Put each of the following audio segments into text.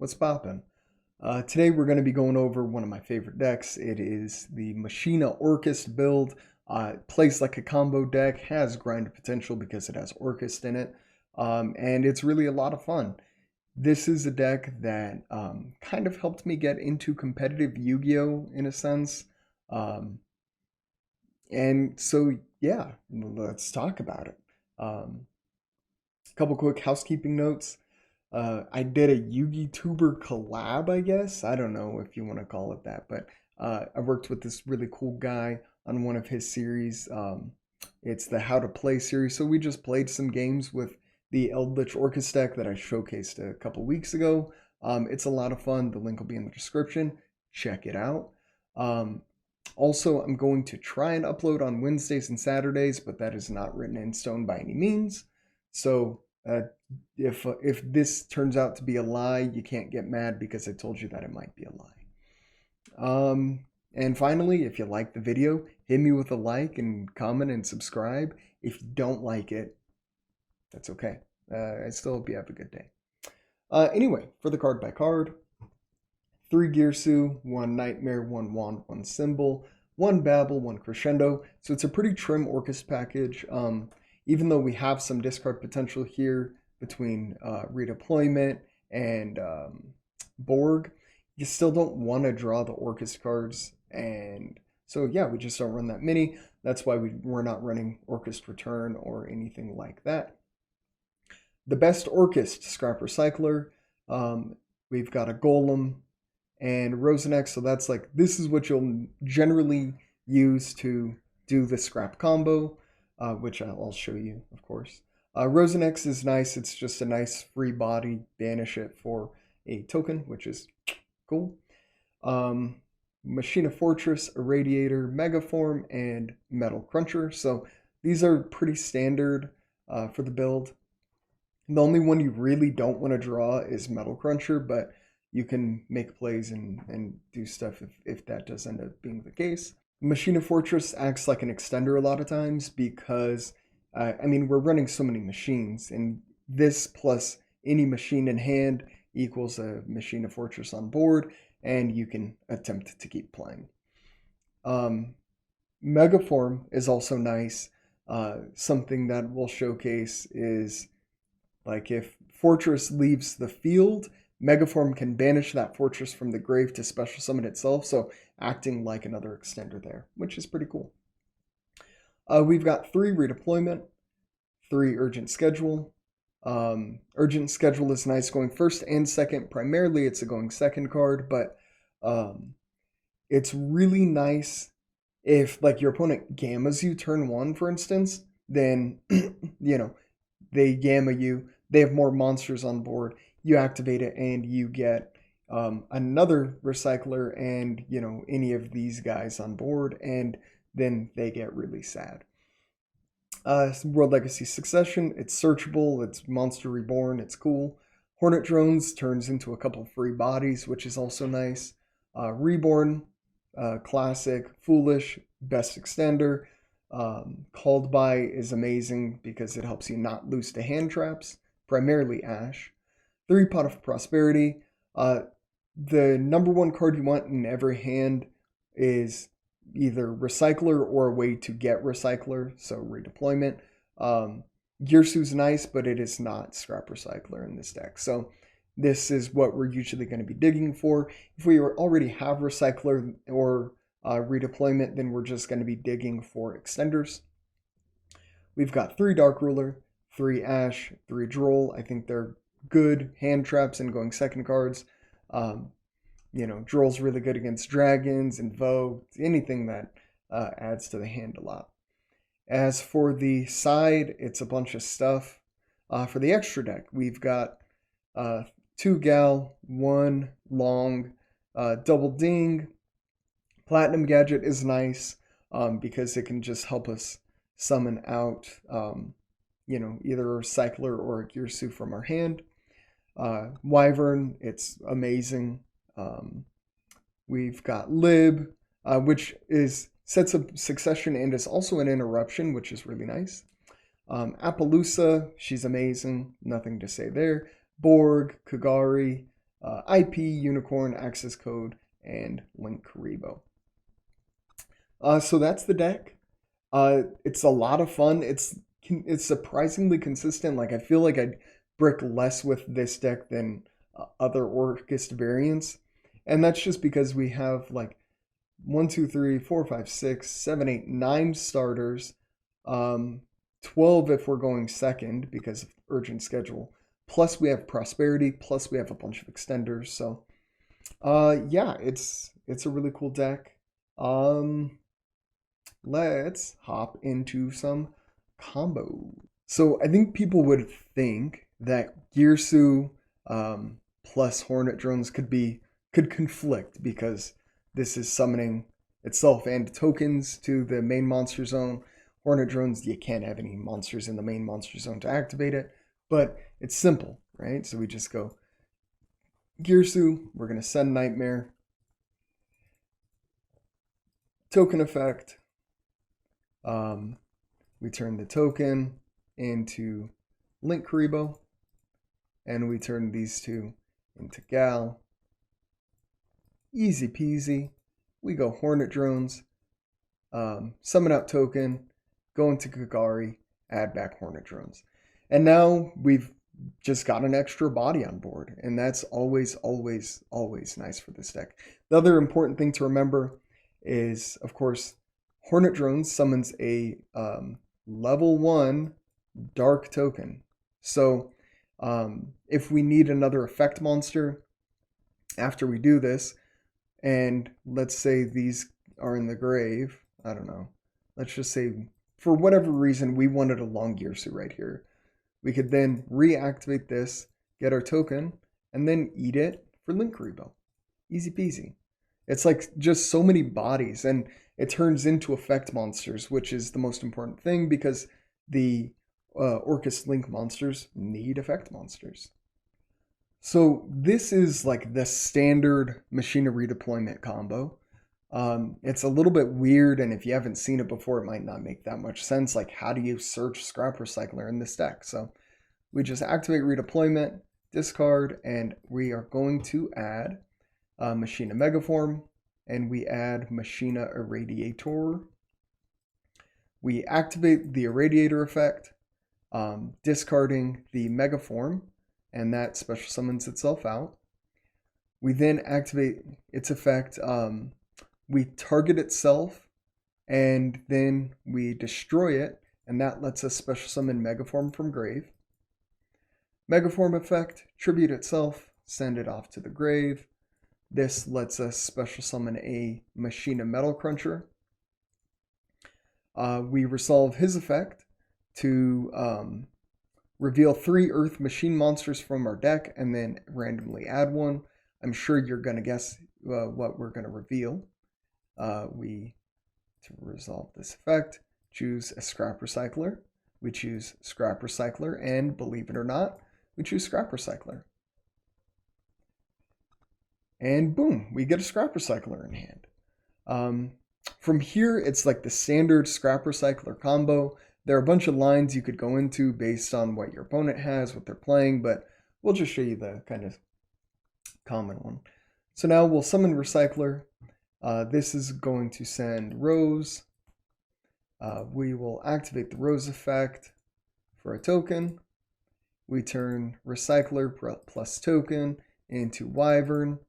What's poppin'? Today we're going to be going over one of my favorite decks. It is the Machina Orcust build. It plays like a combo deck, has grind potential because it has Orcust in it, and it's really a lot of fun. This is a deck that kind of helped me get into competitive Yu-Gi-Oh! In a sense. Um, and so, yeah, let's talk about it. A couple quick housekeeping notes. I did a Yugi Tuber collab, I guess. I don't know if you want to call it that, but I worked with this really cool guy on one of his series. It's the How to Play series. So we just played some games with the Eldritch Orcust deck that I showcased a couple weeks ago. It's a lot of fun. The link will be in the description. Check it out. Also, I'm going to try and upload on Wednesdays and Saturdays, but that is not written in stone by any means. So if this turns out to be a lie, you can't get mad because I told you that it might be a lie. And finally, if you like the video, hit me with a like and comment and subscribe. If you don't like it, that's okay. I still hope you have a good day. Anyway, for the card by card, 3 Girsu, 1 Nightmare, 1 Wand, 1 Symbol, 1 Babel, 1 Crescendo. So it's a pretty trim Orcust package. Even though we have some discard potential here between redeployment and Borg, you still don't want to draw the Orcust cards. And so, yeah, we just don't run that many. That's why we're not running Orcust Return or anything like that. The best Orcust Scrap Recycler. We've got a Golem and Rosenex. So that's like, this is what you'll generally use to do the scrap combo. Which I'll show you, of course. Rosenex is nice. It's just a nice free body. Banish it for a token, which is cool. Machina Fortress, Irradiator, Megaform, and Metal Cruncher. So these are pretty standard for the build. The only one you really don't want to draw is Metal Cruncher, but you can make plays and do stuff if that does end up being the case. Machina Fortress acts like an extender a lot of times because, I mean, we're running so many machines, and this plus any machine in hand equals a Machina Fortress on board, and you can attempt to keep playing. Megaform is also nice. Something that we'll showcase is, like, if Fortress leaves the field, Megaform can banish that fortress from the grave to special summon itself, so acting like another extender there, which is pretty cool. We've got 3 redeployment, 3 urgent schedule. Urgent schedule is nice going first and second. Primarily it's a going second card, but it's really nice if, like, your opponent gammas you turn 1, for instance, then, you know, they gamma you, they have more monsters on board, you activate it, and you get another recycler and, you know, any of these guys on board, and then they get really sad. World Legacy Succession, it's searchable, it's Monster Reborn, it's cool. Hornet Drones turns into a couple free bodies, which is also nice. Reborn, classic, foolish, best extender. Called by is amazing because it helps you not lose to hand traps, primarily Ash. 3 Pot of Prosperity. The number 1 card you want in every hand is either Recycler or a way to get Recycler, so redeployment. Girsu's nice, but it is not Scrap Recycler in this deck. So this is what we're usually going to be digging for. If we already have Recycler or redeployment, then we're just going to be digging for extenders. We've got 3 Dark Ruler, 3 Ash, 3 Droll. I think they're good hand traps and going second cards. You know, Droll's really good against dragons and Vogue, anything that adds to the hand a lot. As for the side, it's a bunch of stuff. For the extra deck, we've got 2 Gal, 1 Long, Double Ding. Platinum Gadget is nice because it can just help us summon out, you know, either a Recycler or a Girsu from our hand. Wyvern, it's amazing. We've got Lib, which sets up succession and is also an interruption, which is really nice. Appaloosa, she's amazing. Nothing to say there. Borg, Kagari, IP, Unicorn, Access Code, and Link Karibo. So that's the deck. It's a lot of fun. It's surprisingly consistent. Like I feel like I'd brick less with this deck than other Orcust variants, and that's just because we have like 1, 2, 3, 4, 5, 6, 7, 8, 9 starters, 12 if we're going second because of urgent schedule. Plus we have prosperity. Plus we have a bunch of extenders. So, yeah, it's a really cool deck. Let's hop into some combo. So I think people would think that Gearsu plus Hornet drones could conflict because this is summoning itself and tokens to the main monster zone. Hornet drones, you can't have any monsters in the main monster zone to activate it, but it's simple, right? So we just go Gearsu, we're gonna send Nightmare, token effect. We turn the token into Link Karibo, and we turn these two into Gal. Easy peasy. We go Hornet drones, summon out token, go into Kagari, add back Hornet drones. And now we've just got an extra body on board, and that's always, always, always nice for this deck. The other important thing to remember is, of course, Hornet drones summons a level 1 dark token. So if we need another effect monster after we do this, and let's say these are in the grave, I don't know, let's just say for whatever reason we wanted a long Gearsu right here, we could then reactivate this, get our token, and then eat it for Link Karibo. Easy peasy. It's like just so many bodies, and it turns into effect monsters, which is the most important thing because the Orcust Link monsters need effect monsters. So this is like the standard Machina redeployment combo. It's a little bit weird, and if you haven't seen it before, it might not make that much sense. Like, how do you search Scrap Recycler in this deck? So we just activate redeployment, discard, and we are going to add Machina Megaform, and we add Machina Irradiator. We activate the Irradiator effect, discarding the Megaform, and that special summons itself out. We then activate its effect. We target itself, and then we destroy it, and that lets us special summon Megaform from grave. Megaform effect, tribute itself, send it off to the grave. This lets us special summon a Machina Metal Cruncher. We resolve his effect to reveal 3 Earth Machine monsters from our deck and then randomly add one. I'm sure you're going to guess what we're going to reveal. To resolve this effect, choose a Scrap Recycler. We choose Scrap Recycler, and believe it or not, we choose Scrap Recycler. And boom, we get a Scrap Recycler in hand. From here, it's like the standard Scrap Recycler combo. There are a bunch of lines you could go into based on what your opponent has, what they're playing, but we'll just show you the kind of common one. So now we'll summon Recycler. This is going to send Rose. We will activate the Rose effect for a token. We turn Recycler plus token into Wyvern.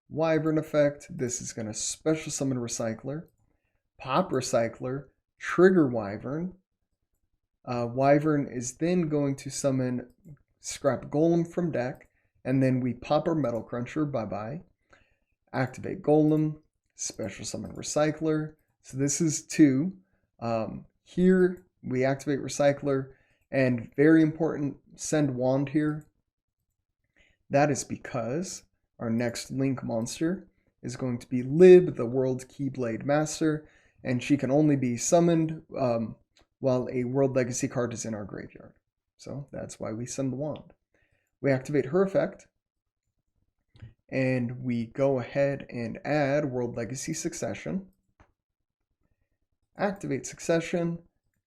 Wyvern effect. This is going to special summon Recycler. Pop Recycler. Trigger Wyvern. Wyvern is then going to summon Scrap Golem from deck. And then we pop our Metal Cruncher. Bye-bye. Activate Golem. Special summon Recycler. So this is 2. Here we activate Recycler. And very important, send Wand here. That is because our next Link monster is going to be Lib, the World Keyblade Master, and she can only be summoned while a World Legacy card is in our graveyard. So that's why we send the Wand. We activate her effect, and we go ahead and add World Legacy Succession. Activate Succession,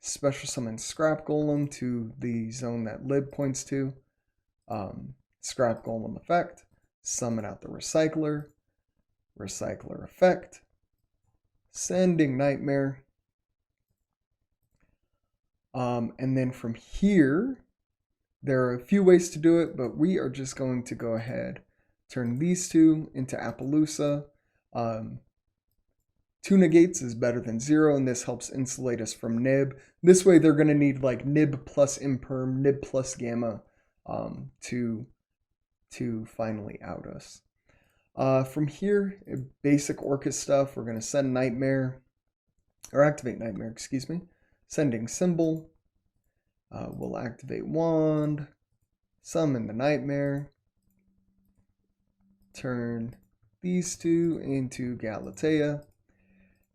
special summon Scrap Golem to the zone that Lib points to. Scrap Golem effect, summon out the recycler, recycler effect, sending nightmare. And then from here, there are a few ways to do it, but we are just going to go ahead, turn these two into Appaloosa. 2 negates is better than 0, and this helps insulate us from nib. This way they're going to need like nib plus imperm, nib plus gamma to finally out us. From here, basic Orcust stuff, we're going to send Nightmare, or activate Nightmare, excuse me. Sending Symbol. We'll activate Wand, summon the Nightmare, turn these two into Galatea,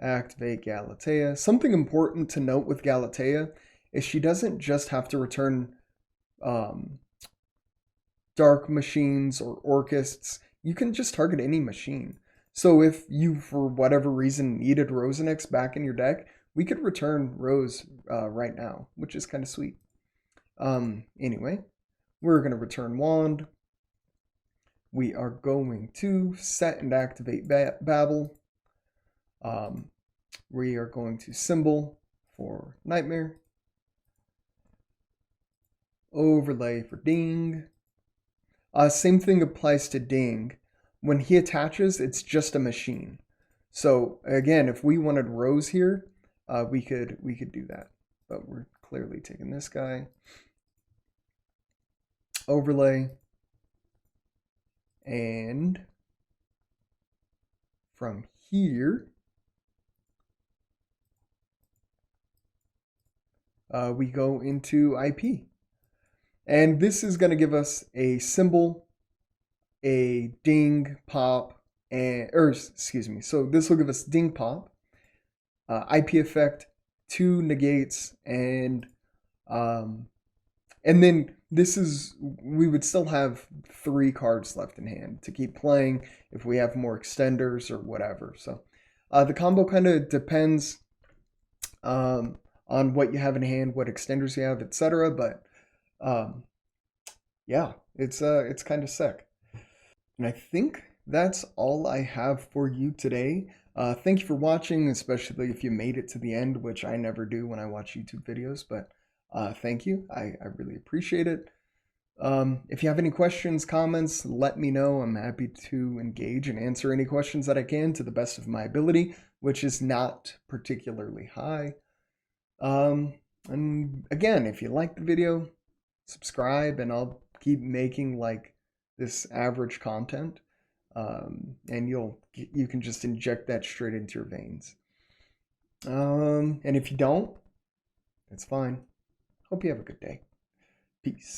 activate Galatea. Something important to note with Galatea is she doesn't just have to return dark machines or Orcusts. You can just target any machine. So if you, for whatever reason, needed Rosenix back in your deck, we could return Rose right now, which is kind of sweet. Anyway, we're going to return Wand. We are going to set and activate Babel. We are going to Symbol for Nightmare. Overlay for Ding. Same thing applies to Ding. When he attaches, it's just a machine. So again, if we wanted Rose here, we could do that. But we're clearly taking this guy. Overlay. And from here, we go into IP. And this is going to give us a Symbol, a Ding, Pop, so this will give us Ding, Pop, IP effect, 2 negates, and then we would still have 3 cards left in hand to keep playing if we have more extenders or whatever. So the combo kind of depends on what you have in hand, what extenders you have, etc. But yeah, it's kind of sick. And I think that's all I have for you today. Thank you for watching, especially if you made it to the end, which I never do when I watch YouTube videos, but thank you. I really appreciate it. If you have any questions, comments, let me know. I'm happy to engage and answer any questions that I can to the best of my ability, which is not particularly high. And again, if you like the video, subscribe, and I'll keep making like this average content. And you can just inject that straight into your veins. And if you don't, it's fine. Hope you have a good day. Peace.